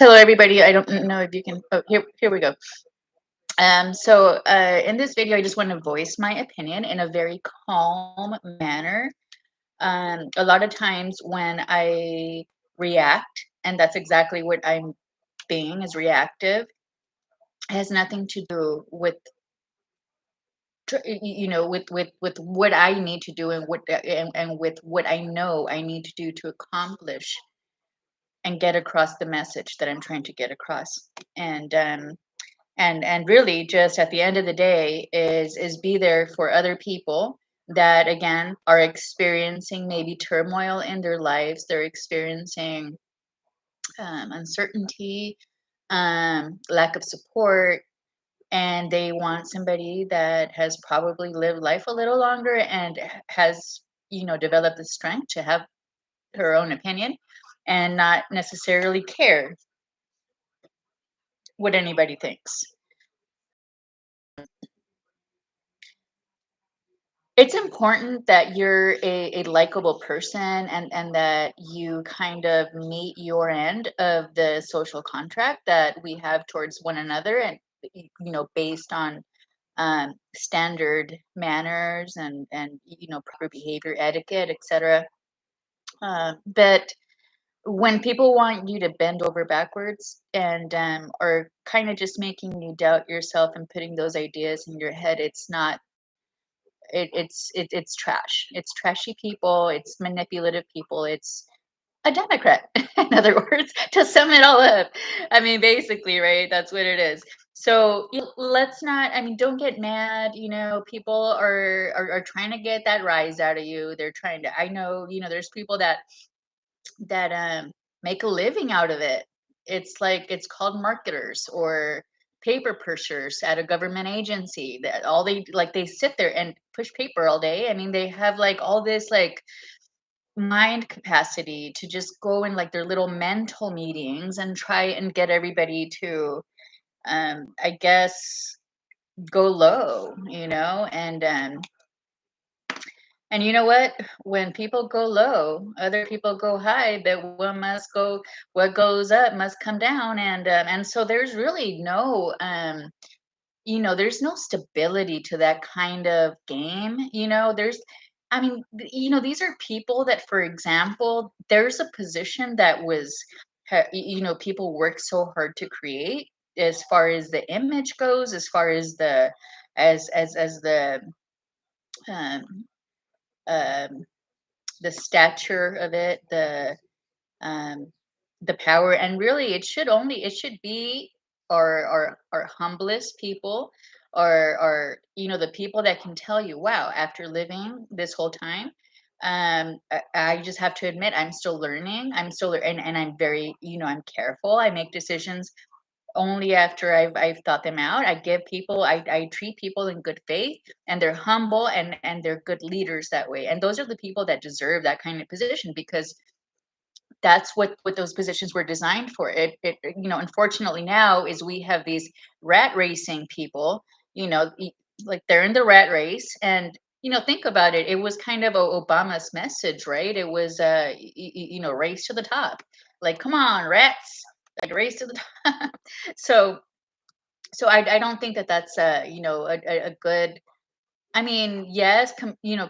Hello, everybody. I don't know if you can. Oh, here we go. In this video, I just want to voice my opinion in a very calm manner. A lot of times when I react, and that's exactly what I'm being is reactive, it has nothing to do with with what I need to do and and with what I know I need to do to accomplish and get across the message that I'm trying to get across. And and really just at the end of the day is be there for other people that again are experiencing maybe turmoil in their lives. They're experiencing uncertainty, lack of support, and they want somebody that has probably lived life a little longer and has developed the strength to have her own opinion and not necessarily care what anybody thinks. It's important that you're a likable person and that you kind of meet your end of the social contract that we have towards one another and based on standard manners and proper behavior etiquette, etc. But when people want you to bend over backwards and are kind of just making you doubt yourself and putting those ideas in your head, it's not it's trash. It's trashy people. It's manipulative people. It's a Democrat, in other words, to sum it all up. I mean, basically, right? That's what it is. So let's not. I mean, don't get mad. People are trying to get that rise out of you. They're trying to. I know. There's people that make a living out of it. It's like it's called marketers or paper pushers at a government agency that all they sit there and push paper all day. I mean, they have like all this like mind capacity to just go in like their little mental meetings and try and get everybody to I guess go low, and you know what? When people go low, other people go high. But what goes up must come down, and so there's really no, there's no stability to that kind of game. I mean, these are people that, for example, there's a position that people work so hard to create, as far as the image goes, as far as the as um, um, the stature of it, um, the power, and really, it should be our humblest people, or the people that can tell you, wow, after living this whole time, I just have to admit, I'm still learning. And I'm very, I'm careful. I make decisions only after I've thought them out. I treat people in good faith, and they're humble, and they're good leaders that way. And those are the people that deserve that kind of position, because that's what those positions were designed for. Unfortunately now is we have these rat racing people, like they're in the rat race. And think about it, it was kind of Obama's message, right? It was race to the top, like come on rats, like race to the top. so I don't think that that's a good. I mean, yes,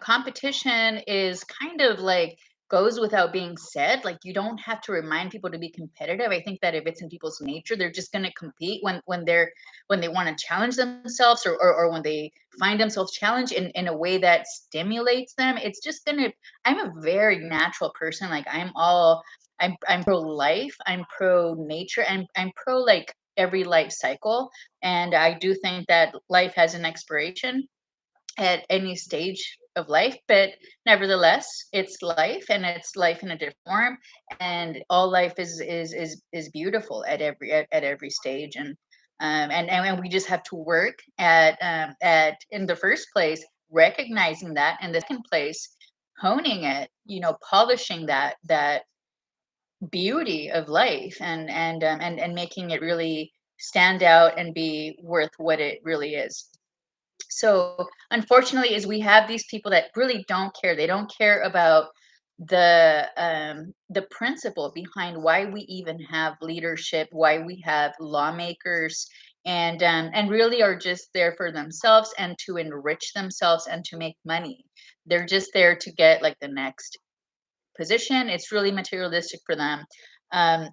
competition is kind of like goes without being said. Like you don't have to remind people to be competitive. I think that if it's in people's nature, they're just going to compete when they want to challenge themselves, or when they find themselves challenged in a way that stimulates them. It's just gonna. I'm a very natural person. Like I'm pro life. I'm pro nature. I'm pro like every life cycle, and I do think that life has an expiration at any stage of life, but nevertheless, it's life, and it's life in a different form, and all life is beautiful at every stage. And we just have to work at in the first place recognizing that, in the second place honing it, polishing that beauty of life, and making it really stand out and be worth what it really is. So unfortunately is we have these people that really don't care. They don't care about the principle behind why we even have leadership, why we have lawmakers, and really are just there for themselves and to enrich themselves and to make money. They're just there to get like the next position. It's really materialistic for them. Um,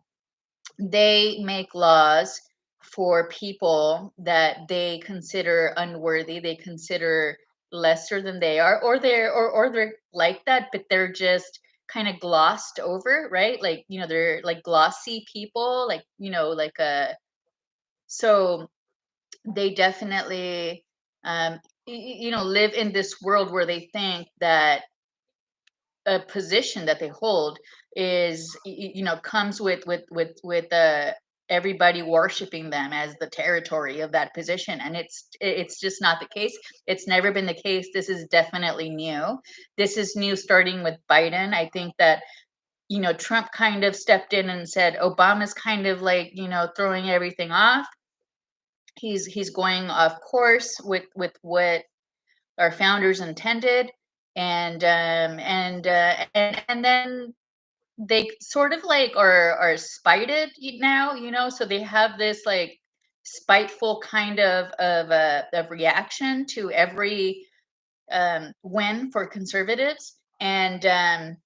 they make laws for people that they consider unworthy, they consider lesser than they are, or they're like that, but they're just kind of glossed over, right? Like, they're like glossy people, like, like so they definitely live in this world where they think that a position that they hold is comes with everybody worshiping them as the territory of that position, and it's just not the case. It's never been the case. This is definitely new. This is new starting with Biden. I think that Trump kind of stepped in and said Obama's kind of like throwing everything off. He's going off course with what our founders intended, and then they sort of like are spited now, so they have this like spiteful kind of reaction to every win for conservatives, and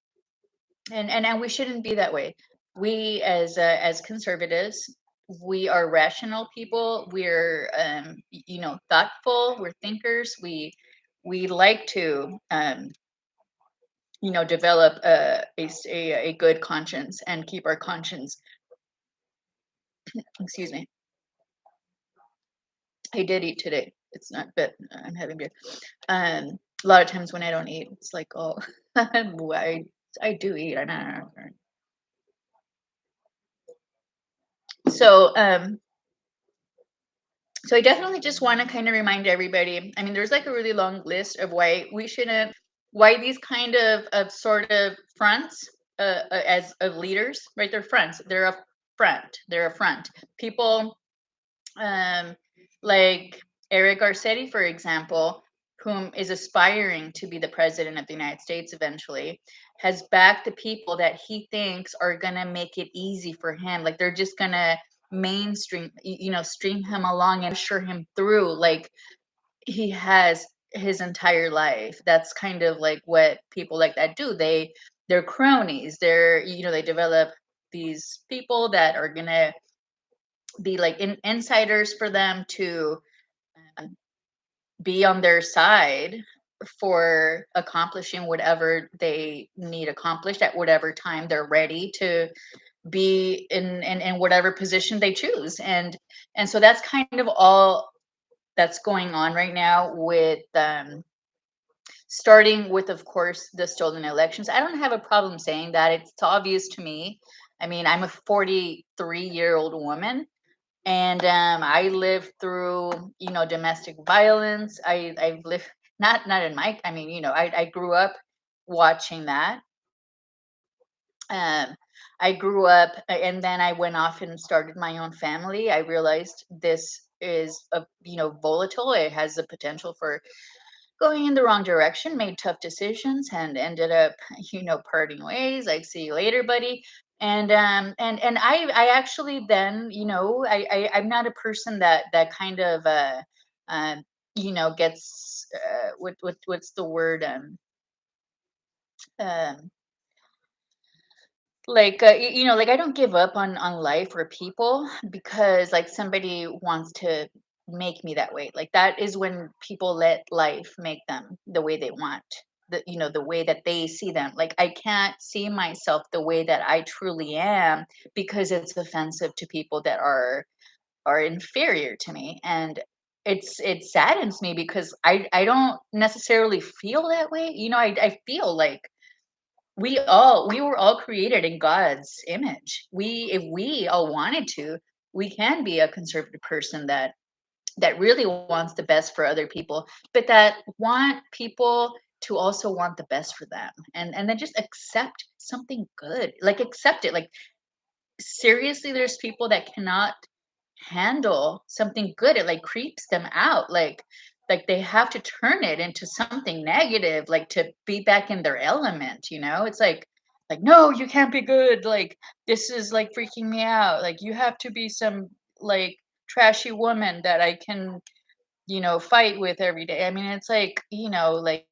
we shouldn't be that way. We as conservatives, we are rational people. We're thoughtful. We're thinkers. We like to develop a good conscience and keep our conscience. Excuse me. I did eat today. It's not, but I'm having beer. A lot of times when I don't eat, it's like, oh, I do eat. I know. So, so I definitely just want to kind of remind everybody. I mean, there's like a really long list of why we shouldn't, why these kind of sort of fronts, as of leaders, right? They're fronts. They're a front. They're a front. People, um, like Eric Garcetti, for example, whom is aspiring to be the president of the United States eventually, has backed the people that he thinks are gonna make it easy for him. Like they're just gonna mainstream, stream him along and usher him through like he has his entire life. That's kind of like what people like that do. They're cronies. They develop these people that are gonna be like insiders for them to be on their side for accomplishing whatever they need accomplished at whatever time they're ready to be in whatever position they choose. And so that's kind of all that's going on right now with starting with, of course, the stolen elections. I don't have a problem saying that. It's obvious to me. I mean, I'm a 43-year-old woman, and I lived through domestic violence. I've lived not in my, I mean, I grew up watching that. um I grew up, and then I went off and started my own family. I realized this is a volatile. It has the potential for going in the wrong direction, made tough decisions, and ended up parting ways. Like, see you later, buddy. And I actually then, I'm not a person that kind of gets what's the word, um like like I don't give up on life or people because like somebody wants to make me that way. Like that is when people let life make them the way they want, the way that they see them. Like I can't see myself the way that I truly am because it's offensive to people that are inferior to me. And it saddens me because I don't necessarily feel that way. I feel like we were all created in God's image. If we all wanted to, we can be a conservative person that really wants the best for other people, but that want people to also want the best for them, and then just accept something good. Like accept it. Like seriously, there's people that cannot handle something good. It like creeps them out. Like they have to turn it into something negative, like to be back in their element. It's like like, "No, you can't be good, like, this is, like, freaking me out, like, you have to be some, like, trashy woman that I can, fight with every day." I mean, it's like, like